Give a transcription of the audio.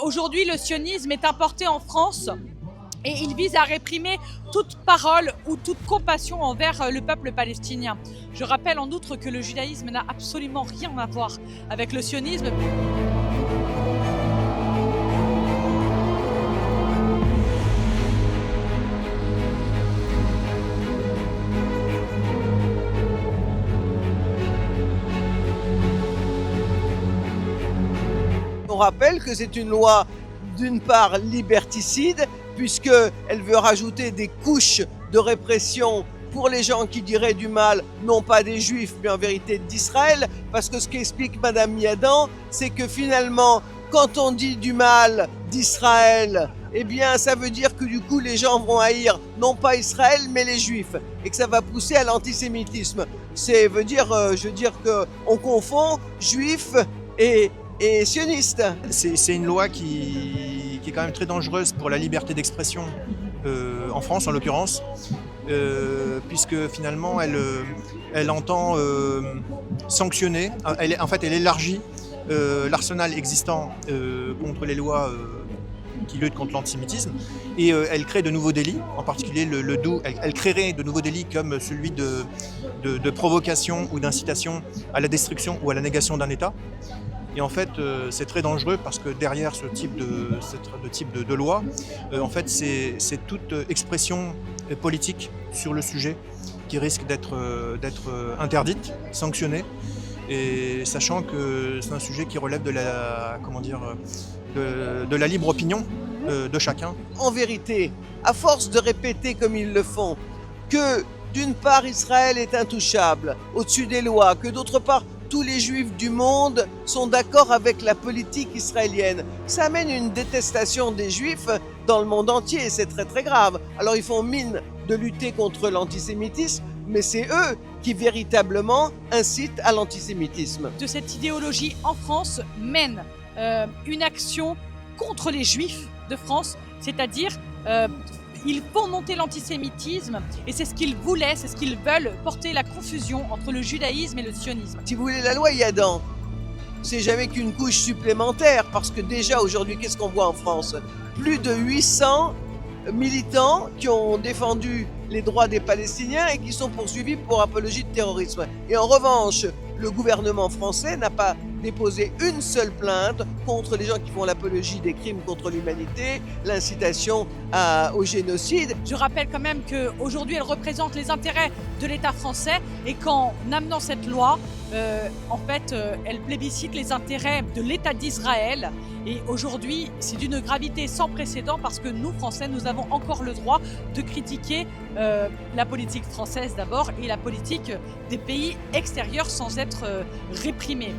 Aujourd'hui, le sionisme est importé en France et il vise à réprimer toute parole ou toute compassion envers le peuple palestinien. Je rappelle en outre que le judaïsme n'a absolument rien à voir avec le sionisme. On rappelle que c'est une loi d'une part liberticide, puisqu'elle veut rajouter des couches de répression pour les gens qui diraient du mal, non pas des Juifs, mais en vérité d'Israël, parce que ce qu'explique Madame Miadan, c'est que finalement, quand on dit du mal d'Israël, eh bien, ça veut dire que du coup, les gens vont haïr non pas Israël, mais les Juifs, et que ça va pousser à l'antisémitisme. Je veux dire qu'on confond Juifs et sionistes. C'est une loi qui est quand même très dangereuse pour la liberté d'expression en France en l'occurrence, puisque finalement elle entend sanctionner, elle élargit l'arsenal existant contre les lois qui luttent contre l'antisémitisme, et elle crée de nouveaux délits, en particulier elle créerait de nouveaux délits comme celui de provocation ou d'incitation à la destruction ou à la négation d'un État. Et en fait, c'est très dangereux parce que derrière ce type de loi, en fait, c'est toute expression politique sur le sujet qui risque d'être interdite, sanctionnée, et sachant que c'est un sujet qui relève de la libre opinion de chacun. En vérité, à force de répéter comme ils le font, que d'une part Israël est intouchable, au-dessus des lois, que d'autre part tous les juifs du monde sont d'accord avec la politique israélienne. Ça amène une détestation des juifs dans le monde entier et c'est très très grave. Alors ils font mine de lutter contre l'antisémitisme, mais c'est eux qui véritablement incitent à l'antisémitisme. De cette idéologie en France mène une action contre les juifs de France, c'est-à-dire ils font monter l'antisémitisme et c'est ce qu'ils voulaient, c'est ce qu'ils veulent, porter la confusion entre le judaïsme et le sionisme. Si vous voulez, la loi Yadan, c'est jamais qu'une couche supplémentaire, parce que déjà aujourd'hui, qu'est-ce qu'on voit en France? Plus de 800 militants qui ont défendu les droits des Palestiniens et qui sont poursuivis pour apologie de terrorisme. Et en revanche, le gouvernement français n'a pas déposé une seule plainte contre les gens qui font l'apologie des crimes contre l'humanité, l'incitation au génocide. Je rappelle quand même qu'aujourd'hui, elle représente les intérêts de l'État français et qu'en amenant cette loi, elle plébiscite les intérêts de l'État d'Israël. Et aujourd'hui, c'est d'une gravité sans précédent parce que nous, Français, nous avons encore le droit de critiquer la politique française d'abord et la politique des pays extérieurs sans être réprimés.